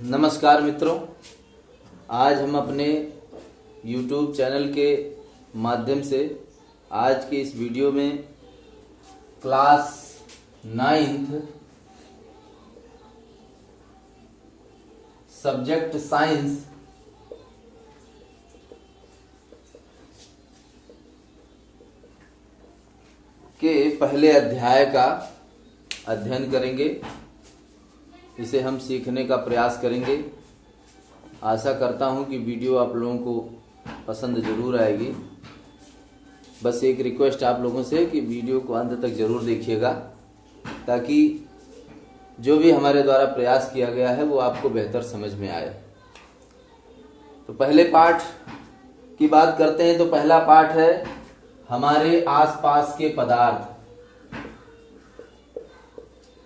नमस्कार मित्रों, आज हम अपने YouTube चैनल के माध्यम से आज के इस वीडियो में क्लास 9th सब्जेक्ट साइंस के पहले अध्याय का अध्ययन करेंगे। इसे हम सीखने का प्रयास करेंगे। आशा करता हूं कि वीडियो आप लोगों को पसंद ज़रूर आएगी। बस एक रिक्वेस्ट आप लोगों से कि वीडियो को अंत तक ज़रूर देखिएगा, ताकि जो भी हमारे द्वारा प्रयास किया गया है वो आपको बेहतर समझ में आए। तो पहले पाठ की बात करते हैं। तो पहला पाठ है हमारे आसपास के पदार्थ।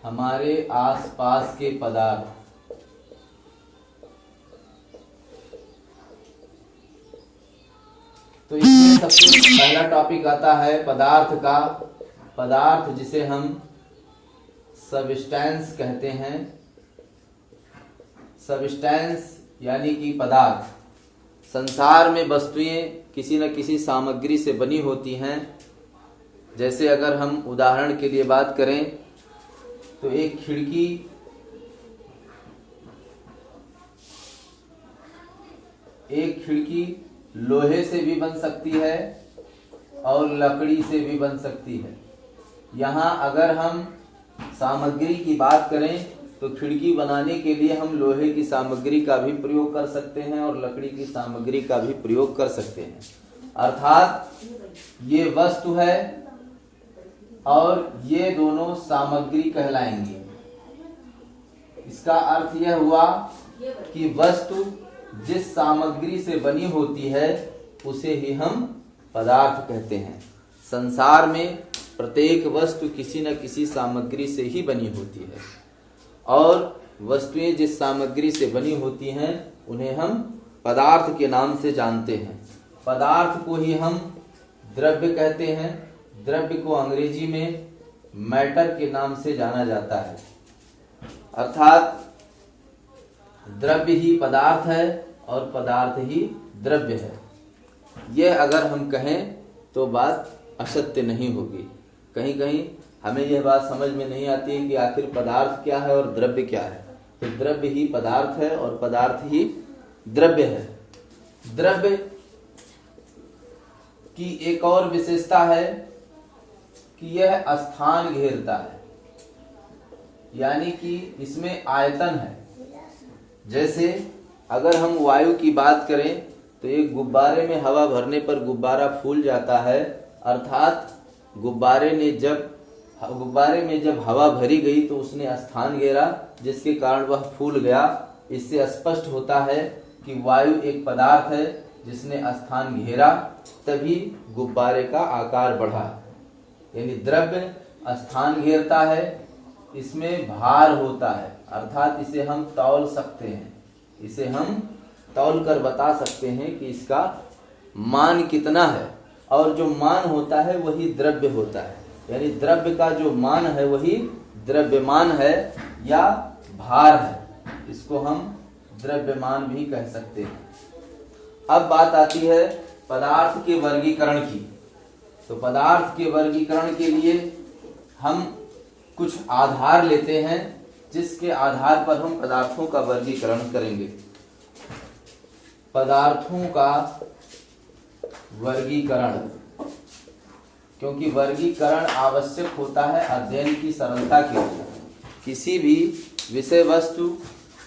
हमारे आसपास के पदार्थ। तो इसमें सबसे पहला टॉपिक आता है पदार्थ का। पदार्थ जिसे हम सबस्टेंस कहते हैं। सबस्टेंस यानी कि पदार्थ। संसार में वस्तुएं किसी न किसी सामग्री से बनी होती हैं। जैसे अगर हम उदाहरण के लिए बात करें तो एक खिड़की लोहे से भी बन सकती है और लकड़ी से भी बन सकती है। यहाँ अगर हम सामग्री की बात करें तो खिड़की बनाने के लिए हम लोहे की सामग्री का भी प्रयोग कर सकते हैं और लकड़ी की सामग्री का भी प्रयोग कर सकते हैं। अर्थात ये वस्तु है और ये दोनों सामग्री कहलाएंगी। इसका अर्थ यह हुआ कि वस्तु जिस सामग्री से बनी होती है उसे ही हम पदार्थ कहते हैं। संसार में प्रत्येक वस्तु किसी न किसी सामग्री से ही बनी होती है और वस्तुएं जिस सामग्री से बनी होती हैं उन्हें हम पदार्थ के नाम से जानते हैं। पदार्थ को ही हम द्रव्य कहते हैं। द्रव्य को अंग्रेजी में मैटर के नाम से जाना जाता है। अर्थात द्रव्य ही पदार्थ है और पदार्थ ही द्रव्य है। यह अगर हम कहें तो बात असत्य नहीं होगी। कहीं कहीं हमें यह बात समझ में नहीं आती है कि आखिर पदार्थ क्या है और द्रव्य क्या है। तो द्रव्य ही पदार्थ है और पदार्थ ही द्रव्य है। द्रव्य की एक और विशेषता है कि यह स्थान घेरता है, यानी कि इसमें आयतन है। जैसे अगर हम वायु की बात करें तो एक गुब्बारे में हवा भरने पर गुब्बारा फूल जाता है। अर्थात गुब्बारे में जब हवा भरी गई तो उसने स्थान घेरा, जिसके कारण वह फूल गया। इससे स्पष्ट होता है कि वायु एक पदार्थ है जिसने स्थान घेरा, तभी गुब्बारे का आकार बढ़ा। यानी द्रव्य स्थान घेरता है, इसमें भार होता है। अर्थात इसे हम तौल सकते हैं। इसे हम तौल कर बता सकते हैं कि इसका मान कितना है, और जो मान होता है वही द्रव्य होता है। यानी द्रव्य का जो मान है वही द्रव्यमान है या भार है। इसको हम द्रव्यमान भी कह सकते हैं। अब बात आती है पदार्थ के वर्गीकरण की। तो पदार्थ के वर्गीकरण के लिए हम कुछ आधार लेते हैं, जिसके आधार पर हम पदार्थों का वर्गीकरण करेंगे। पदार्थों का वर्गीकरण, क्योंकि वर्गीकरण आवश्यक होता है अध्ययन की सरलता के लिए। किसी भी विषय वस्तु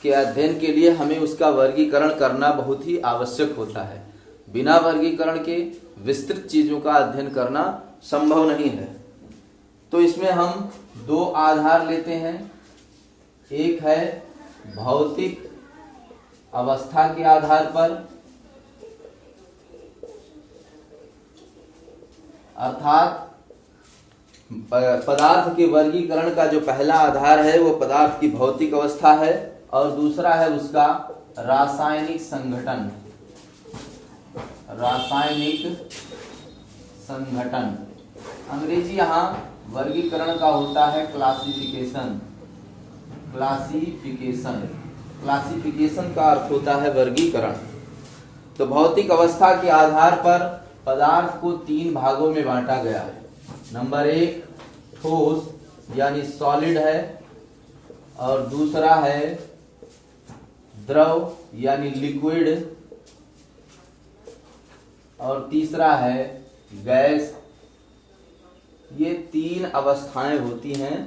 के अध्ययन के लिए हमें उसका वर्गीकरण करना बहुत ही आवश्यक होता है। बिना वर्गीकरण के विस्तृत चीजों का अध्ययन करना संभव नहीं है। तो इसमें हम दो आधार लेते हैं। एक है भौतिक अवस्था के आधार पर, अर्थात पदार्थ के वर्गीकरण का जो पहला आधार है वो पदार्थ की भौतिक अवस्था है, और दूसरा है उसका रासायनिक संघटन। रासायनिक संघटन अंग्रेजी यहाँ वर्गीकरण का होता है क्लासिफिकेशन। क्लासिफिकेशन क्लासिफिकेशन का अर्थ होता है वर्गीकरण। तो भौतिक अवस्था के आधार पर पदार्थ को 3 भागों में बांटा गया है। नंबर 1 ठोस यानी सॉलिड है, और दूसरा है द्रव यानी लिक्विड, और तीसरा है गैस। ये 3 अवस्थाएं होती हैं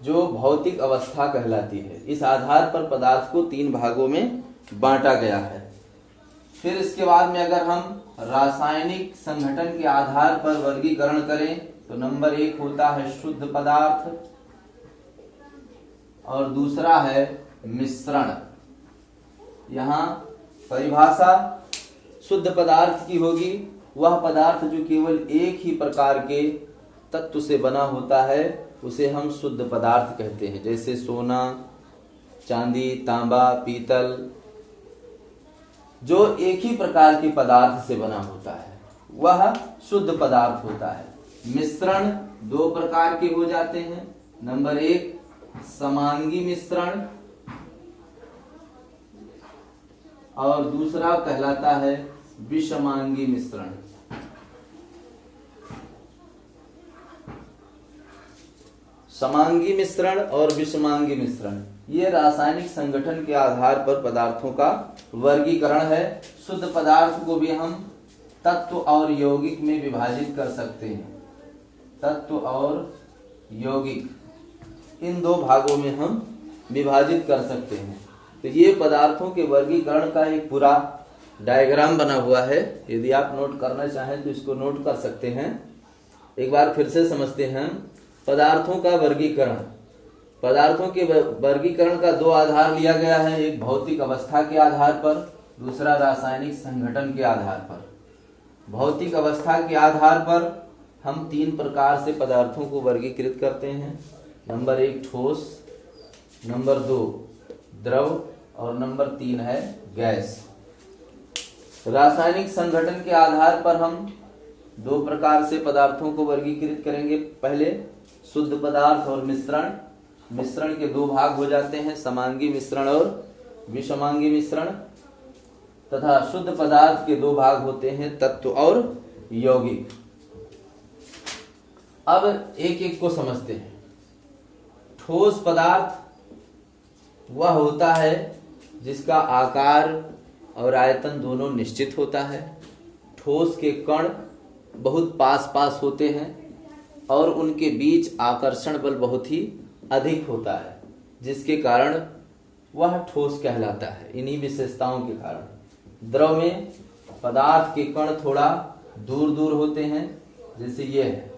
जो भौतिक अवस्था कहलाती है। इस आधार पर पदार्थ को 3 भागों में बांटा गया है। फिर इसके बाद में अगर हम रासायनिक संगठन के आधार पर वर्गीकरण करें तो नंबर 1 होता है शुद्ध पदार्थ, और दूसरा है मिश्रण। यहाँ परिभाषा शुद्ध पदार्थ की होगी वह पदार्थ जो केवल एक ही प्रकार के तत्व से बना होता है उसे हम शुद्ध पदार्थ कहते हैं। जैसे सोना, चांदी, तांबा, पीतल, जो एक ही प्रकार के पदार्थ से बना होता है वह शुद्ध पदार्थ होता है। मिश्रण 2 प्रकार के हो जाते हैं। नंबर 1 समांगी मिश्रण, और दूसरा कहलाता है विषमांगी मिश्रण। समांगी मिश्रण और विषमांगी मिश्रण ये रासायनिक संगठन के आधार पर पदार्थों का वर्गीकरण है। शुद्ध पदार्थ को भी हम तत्व और यौगिक में विभाजित कर सकते हैं। तत्व और यौगिक इन 2 भागों में हम विभाजित कर सकते हैं। तो ये पदार्थों के वर्गीकरण का एक पूरा डायग्राम बना हुआ है। यदि आप नोट करना चाहें तो इसको नोट कर सकते हैं। एक बार फिर से समझते हैं पदार्थों का वर्गीकरण। पदार्थों के वर्गीकरण का 2 आधार लिया गया है, एक भौतिक अवस्था के आधार पर, दूसरा रासायनिक संगठन के आधार पर। भौतिक अवस्था के आधार पर हम 3 प्रकार से पदार्थों को वर्गीकृत करते हैं। नंबर 1 ठोस, नंबर 2 द्रव, और नंबर 3 है गैस। रासायनिक संगठन के आधार पर हम 2 प्रकार से पदार्थों को वर्गीकृत करेंगे। पहले शुद्ध पदार्थ और मिश्रण। मिश्रण के 2 भाग हो जाते हैं, समांगी मिश्रण और विषमांगी मिश्रण। तथा शुद्ध पदार्थ के 2 भाग होते हैं, तत्व और यौगिक। अब एक एक को समझते हैं। ठोस पदार्थ वह होता है जिसका आकार और आयतन दोनों निश्चित होता है। ठोस के कण बहुत पास पास होते हैं और उनके बीच आकर्षण बल बहुत ही अधिक होता है, जिसके कारण वह ठोस कहलाता है। इन्हीं विशेषताओं के कारण द्रव में पदार्थ के कण थोड़ा दूर दूर होते हैं। जैसे ये है,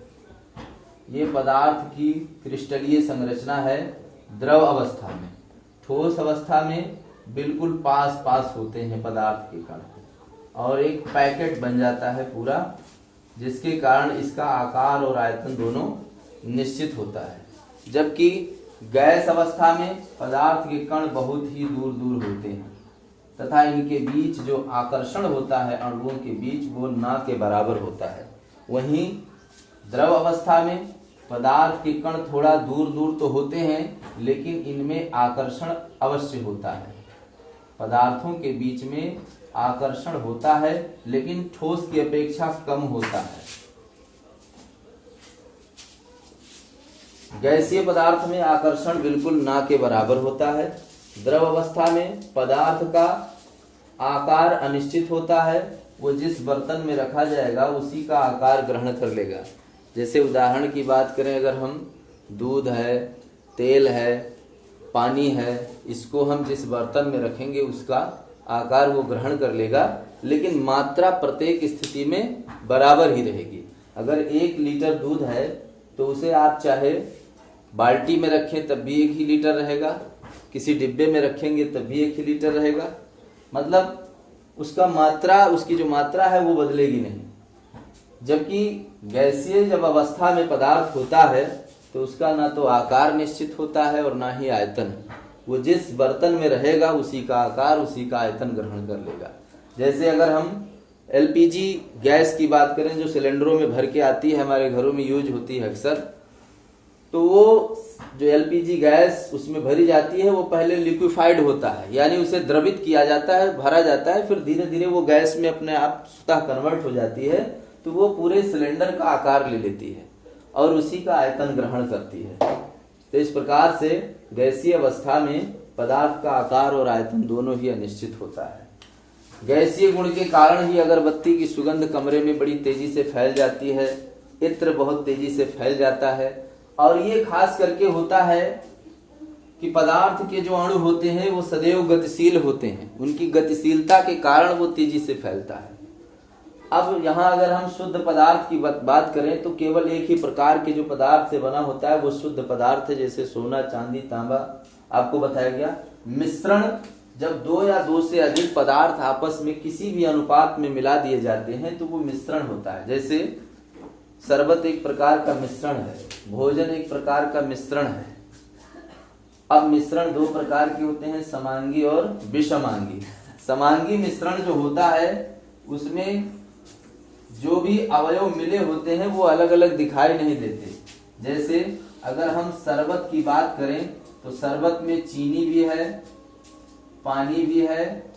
ये पदार्थ की क्रिस्टलीय संरचना है द्रव अवस्था में। ठोस अवस्था में बिल्कुल पास पास होते हैं पदार्थ के कण, और एक पैकेट बन जाता है पूरा, जिसके कारण इसका आकार और आयतन दोनों निश्चित होता है। जबकि गैस अवस्था में पदार्थ के कण बहुत ही दूर दूर होते हैं तथा इनके बीच जो आकर्षण होता है अणुओं के बीच वो ना के बराबर होता है। वहीं द्रव अवस्था में पदार्थ के कण थोड़ा दूर दूर तो होते हैं, लेकिन इनमें आकर्षण अवश्य होता है। पदार्थों के बीच में आकर्षण होता है, लेकिन ठोस की अपेक्षा कम होता है। गैसीय पदार्थ में आकर्षण बिल्कुल ना के बराबर होता है। द्रव अवस्था में पदार्थ का आकार अनिश्चित होता है, वो जिस बर्तन में रखा जाएगा उसी का आकार ग्रहण कर लेगा। जैसे उदाहरण की बात करें, अगर हम दूध है, तेल है, पानी है, इसको हम जिस बर्तन में रखेंगे उसका आकार वो ग्रहण कर लेगा, लेकिन मात्रा प्रत्येक स्थिति में बराबर ही रहेगी। अगर 1 लीटर दूध है तो उसे आप चाहे बाल्टी में रखें तब भी 1 ही लीटर रहेगा, किसी डिब्बे में रखेंगे तब भी 1 ही लीटर रहेगा। मतलब उसका मात्रा, उसकी जो मात्रा है वो बदलेगी नहीं। जबकि गैसीय जब अवस्था में पदार्थ होता है तो उसका ना तो आकार निश्चित होता है और ना ही आयतन। वो जिस बर्तन में रहेगा उसी का आकार, उसी का आयतन ग्रहण कर लेगा। जैसे अगर हम एलपीजी गैस की बात करें जो सिलेंडरों में भर के आती है, हमारे घरों में यूज होती है अक्सर, तो वो जो एलपीजी गैस उसमें भरी जाती है वो पहले लिक्विफाइड होता है, यानी उसे द्रवित किया जाता है, भरा जाता है, फिर धीरे धीरे वो गैस में अपने आप स्वतः कन्वर्ट हो जाती है, तो वो पूरे सिलेंडर का आकार ले लेती है और उसी का आयतन ग्रहण करती है। तो इस प्रकार से गैसीय अवस्था में पदार्थ का आकार और आयतन दोनों ही अनिश्चित होता है। गैसीय गुण के कारण ही अगरबत्ती की सुगंध कमरे में बड़ी तेजी से फैल जाती है, इत्र बहुत तेजी से फैल जाता है, और ये खास करके होता है कि पदार्थ के जो अणु होते हैं वो सदैव गतिशील होते हैं, उनकी गतिशीलता के कारण वो तेजी से फैलता है। अब यहाँ अगर हम शुद्ध पदार्थ की बात करें तो केवल एक ही प्रकार के जो पदार्थ से बना होता है वो शुद्ध पदार्थ है, जैसे सोना, चांदी, तांबा आपको बताया गया। मिश्रण, जब दो या दो से अधिक पदार्थ आपस में किसी भी अनुपात में मिला दिए जाते हैं तो वो मिश्रण होता है। जैसे शरबत एक प्रकार का मिश्रण है, भोजन एक प्रकार का मिश्रण है। अब मिश्रण दो प्रकार के होते हैं, समांगी और विषमांगी। समांगी मिश्रण जो होता है उसमें जो भी अवयव मिले होते हैं वो अलग अलग दिखाई नहीं देते। जैसे अगर हम शरबत की बात करें तो शरबत में चीनी भी है, पानी भी है,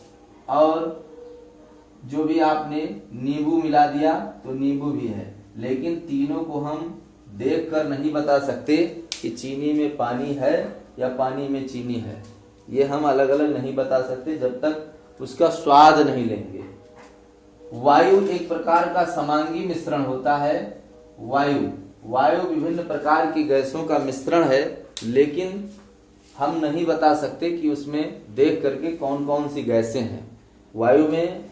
और जो भी आपने नींबू मिला दिया तो नींबू भी है, लेकिन तीनों को हम देखकर नहीं बता सकते कि चीनी में पानी है या पानी में चीनी है। ये हम अलग अलग नहीं बता सकते जब तक उसका स्वाद नहीं लेंगे। वायु एक प्रकार का समांगी मिश्रण होता है। वायु विभिन्न प्रकार की गैसों का मिश्रण है, लेकिन हम नहीं बता सकते कि उसमें देख करके कौन कौन सी गैसें हैं। वायु में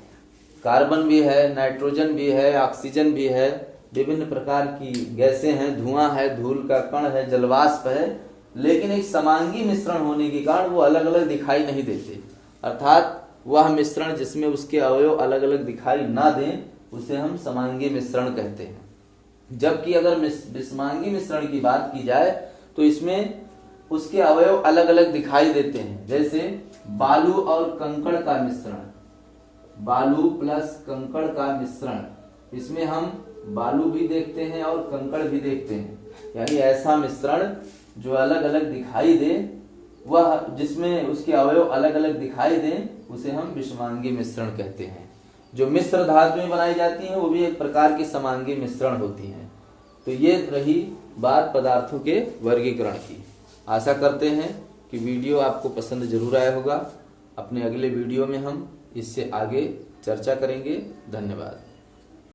कार्बन भी है, नाइट्रोजन भी है, ऑक्सीजन भी है, विभिन्न प्रकार की गैसें हैं, धुआं है, धूल का कण है, जलवाष्प है, लेकिन एक समांगी मिश्रण होने के कारण वो अलग अलग दिखाई नहीं देते। अर्थात वह मिश्रण जिसमें उसके अवयव अलग अलग दिखाई ना दें उसे हम समांगी मिश्रण कहते हैं। जबकि अगर विषमांगी मिश्रण की बात की जाए तो इसमें उसके अवयव अलग अलग दिखाई देते हैं। जैसे बालू और कंकड़ का मिश्रण, बालू प्लस कंकड़ का मिश्रण, इसमें हम बालू भी देखते हैं और कंकड़ भी देखते हैं, यानी ऐसा मिश्रण जो अलग अलग दिखाई दे, वह जिसमें उसके अवयव अलग अलग दिखाई दें उसे हम विषमांगी मिश्रण कहते हैं। जो मिश्र धातुएं बनाई जाती हैं वो भी एक प्रकार की समांगी मिश्रण होती हैं। तो ये रही बात पदार्थों के वर्गीकरण की। आशा करते हैं कि वीडियो आपको पसंद जरूर आया होगा। अपने अगले वीडियो में हम इससे आगे चर्चा करेंगे। धन्यवाद।